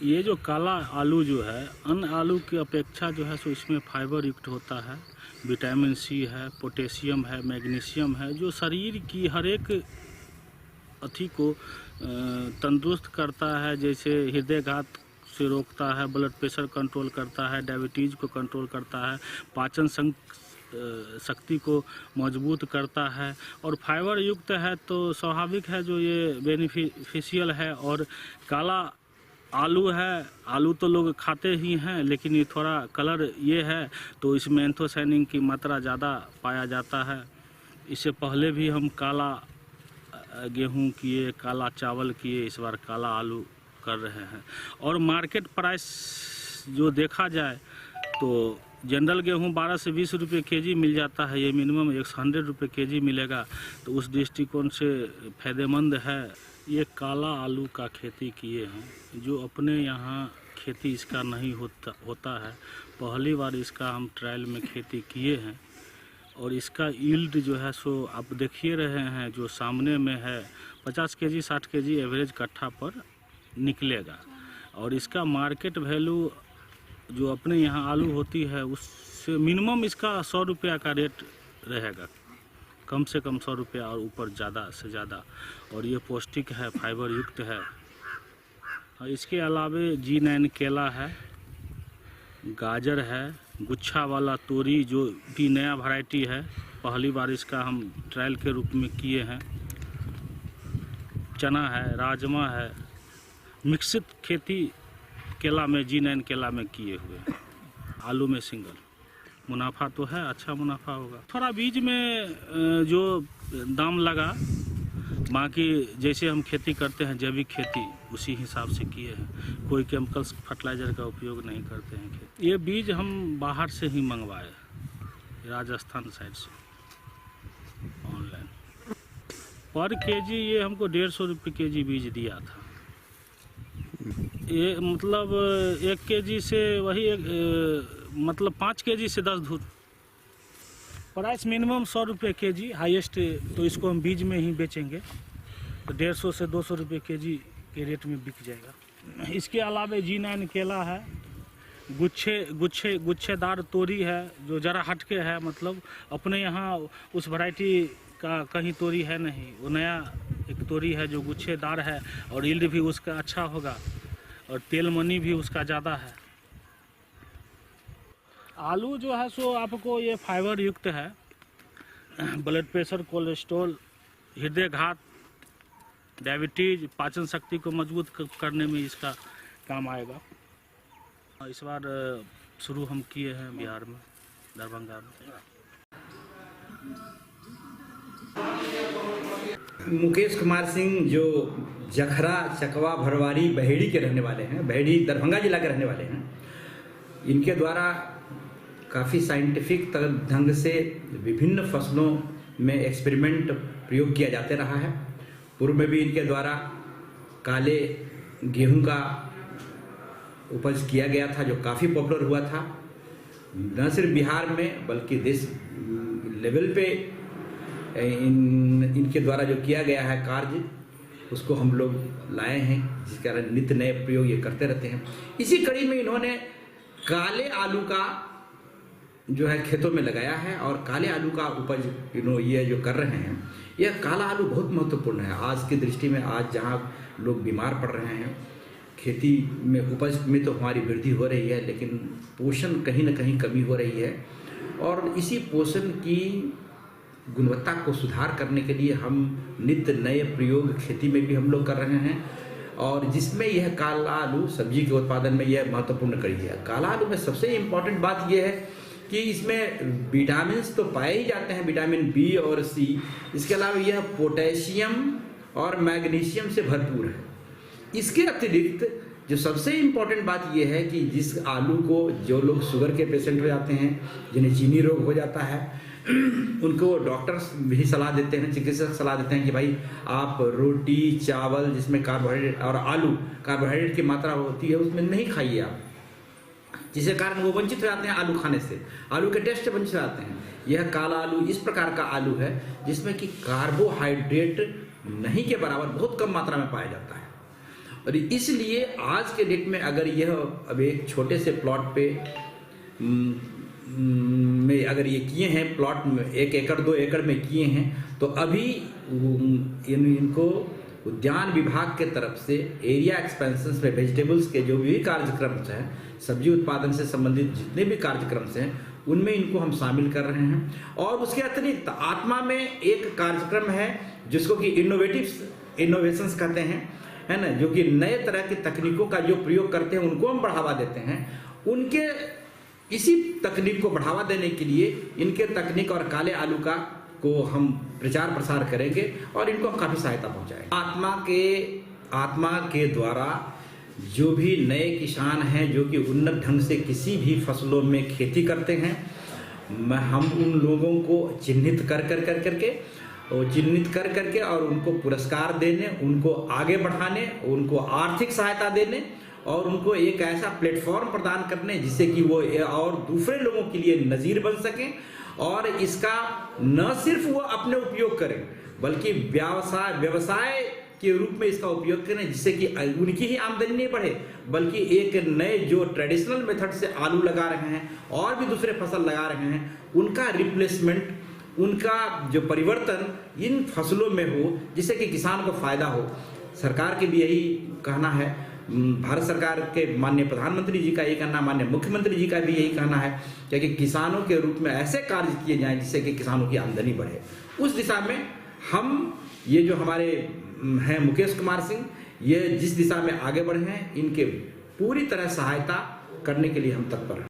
ये जो काला आलू जो है अन्य आलू की अपेक्षा जो है सो इसमें फाइबर युक्त होता है, विटामिन सी है, पोटेशियम है, मैग्नीशियम है, जो शरीर की हर एक अथी को तंदुरुस्त करता है। जैसे हृदयघात से रोकता है, ब्लड प्रेशर कंट्रोल करता है, डायबिटीज़ को कंट्रोल करता है, पाचन शक्ति को मजबूत करता है और फाइबर युक्त है तो स्वाभाविक है जो ये बेनिफिशियल है। और काला आलू है, आलू तो लोग खाते ही हैं, लेकिन ये थोड़ा कलर ये है तो इसमें एंथोसायनिन की मात्रा ज़्यादा पाया जाता है। इससे पहले भी हम काला गेहूं किए, काला चावल किए, इस बार काला आलू कर रहे हैं। और मार्केट प्राइस जो देखा जाए तो जनरल गेहूं 12 से 20 रुपये केजी मिल जाता है, ये मिनिमम 100 रुपये केजी मिलेगा, तो उस दृष्टिकोण से फ़ायदेमंद है। ये काला आलू का खेती किए हैं, जो अपने यहाँ खेती इसका नहीं होता है। पहली बार इसका हम ट्रायल में खेती किए हैं और इसका यील्ड जो है सो आप देखिए रहे हैं, जो सामने में है 50 केजी 60 केजी एवरेज कट्ठा पर निकलेगा। और इसका मार्केट वैल्यू जो अपने यहाँ आलू होती है उससे मिनिमम इसका 100 रुपया का रेट रहेगा, कम से कम 100 रुपया और ऊपर ज़्यादा से ज़्यादा। और ये पौष्टिक है, फाइबर युक्त है। और इसके अलावे G9 केला है, गाजर है, गुच्छा वाला तोरी जो भी नया वैरायटी है, पहली बार इसका हम ट्रायल के रूप में किए हैं, चना है, राजमा है, मिक्सित खेती केला में G9 केला में किए हुए हैं। आलू में सिंगल मुनाफा तो है, अच्छा मुनाफा होगा। थोड़ा बीज में जो दाम लगा, बाकी जैसे हम खेती करते हैं जैविक खेती उसी हिसाब से किए हैं, कोई केमिकल्स फर्टिलाइज़र का उपयोग नहीं करते हैं खेती। ये बीज हम बाहर से ही मंगवाए, राजस्थान साइड से ऑनलाइन। पर केजी ये हमको 150 रुपये केजी बीज दिया था। ये मतलब 1 केजी से वही मतलब 5 केजी से 10 धूर। प्राइस मिनिमम 100 रुपये केजी, हाईएस्ट तो इसको हम बीज में ही बेचेंगे तो 150 से 200 रुपये केजी के रेट में बिक जाएगा। इसके अलावा G9 केला है, गुच्छेदार तोरी है जो ज़रा हटके है, मतलब अपने यहाँ उस वैरायटी का कहीं तोरी है नहीं, वो नया एक तोरी है जो गुच्छेदार है और यील्ड भी उसका अच्छा होगा और तेल मनी भी उसका ज़्यादा है। आलू जो है सो आपको ये फाइबर युक्त है, ब्लड प्रेशर, कोलेस्ट्रॉल, हृदयघात, डायबिटीज, पाचन शक्ति को मजबूत करने में इसका काम आएगा। इस बार शुरू हम किए हैं बिहार में, दरभंगा में। मुकेश कुमार सिंह जो जखरा, चकवा, भरवारी, बहेड़ी के रहने वाले हैं, बहेड़ी दरभंगा जिला के रहने वाले हैं, इनके द्वारा काफ़ी साइंटिफिक ढंग से विभिन्न फसलों में एक्सपेरिमेंट प्रयोग किया जाते रहा है। पूर्व में भी इनके द्वारा काले गेहूं का उपज किया गया था जो काफ़ी पॉपुलर हुआ था, न सिर्फ बिहार में बल्कि देश लेवल पे इनके द्वारा जो किया गया है कार्य उसको हम लोग लाए हैं, जिसके कारण नित्य नए प्रयोग ये करते रहते हैं। इसी कड़ी में इन्होंने काले आलू का जो है खेतों में लगाया है और काले आलू का उपज ये जो कर रहे हैं, यह काला आलू बहुत महत्वपूर्ण है आज की दृष्टि में। आज जहाँ लोग बीमार पड़ रहे हैं, खेती में उपज में तो हमारी वृद्धि हो रही है, लेकिन पोषण कहीं न कहीं कमी हो रही है और इसी पोषण की गुणवत्ता को सुधार करने के लिए हम नित्य नए प्रयोग खेती में भी हम लोग कर रहे हैं और जिसमें यह काला आलू सब्जी के उत्पादन में यह महत्वपूर्ण कड़ी है। काला आलू में सबसे इम्पॉर्टेंट बात यह है कि इसमें विटामिन तो पाए ही जाते हैं, विटामिन बी और सी, इसके अलावा यह पोटेशियम और मैग्नीशियम से भरपूर है। इसके अतिरिक्त जो सबसे इम्पॉर्टेंट बात यह है कि जिस आलू को जो लोग शुगर के पेशेंट हो जाते हैं, जिन्हें चीनी रोग हो जाता है, उनको डॉक्टर्स भी सलाह देते हैं, चिकित्सक सलाह देते हैं कि भाई आप रोटी, चावल जिसमें कार्बोहाइड्रेट और आलू कार्बोहाइड्रेट की मात्रा होती है उसमें नहीं खाइए आप, जिसके कारण वो वंचित हो जाते हैं आलू खाने से, आलू के टेस्ट से वंचित हो जाते हैं। यह काला आलू इस प्रकार का आलू है जिसमें कि कार्बोहाइड्रेट नहीं के बराबर बहुत कम मात्रा में पाया जाता है और इसलिए आज के डेट में अगर यह अब एक छोटे से प्लॉट पे में अगर ये किए हैं, प्लॉट में 1 एकड़ 2 एकड़ में किए हैं, तो अभी इनको उद्यान विभाग के तरफ से एरिया एक्सपेंशन में वेजिटेबल्स के जो भी कार्यक्रम हैं, सब्जी उत्पादन से संबंधित जितने भी कार्यक्रम हैं, उनमें इनको हम शामिल कर रहे हैं। और उसके अतिरिक्त आत्मा में एक कार्यक्रम है जिसको कि इनोवेशंस कहते हैं, है ना, जो कि नए तरह की तकनीकों का जो प्रयोग करते हैं उनको हम बढ़ावा देते हैं। उनके इसी तकनीक को बढ़ावा देने के लिए इनके तकनीक और काले आलू को हम प्रचार प्रसार करेंगे और इनको हम काफ़ी सहायता पहुंचाएंगे। आत्मा के द्वारा जो भी नए किसान हैं जो कि उन्नत ढंग से किसी भी फसलों में खेती करते हैं, हम उन लोगों को चिन्हित कर करके और उनको पुरस्कार देने, उनको आगे बढ़ाने, उनको आर्थिक सहायता देने और उनको एक ऐसा प्लेटफॉर्म प्रदान करने जिससे कि वो और दूसरे लोगों के लिए नज़ीर बन सकें और इसका न सिर्फ वो अपने उपयोग करें बल्कि व्यवसाय के रूप में इसका उपयोग करें, जिससे कि उनकी ही आमदनी नहीं बढ़े बल्कि एक नए जो ट्रेडिशनल मेथड से आलू लगा रहे हैं और भी दूसरे फसल लगा रहे हैं, उनका रिप्लेसमेंट, उनका जो परिवर्तन इन फसलों में हो जिससे कि किसान को फायदा हो। सरकार के भी यही कहना है, भारत सरकार के माननीय प्रधानमंत्री जी का यही कहना, माननीय मुख्यमंत्री जी का भी यही कहना है कि किसानों के रूप में ऐसे कार्य किए जाएं जिससे कि किसानों की आमदनी बढ़े। उस दिशा में हम ये जो हमारे हैं मुकेश कुमार सिंह, ये जिस दिशा में आगे बढ़े हैं, इनके पूरी तरह सहायता करने के लिए हम तत्पर हैं।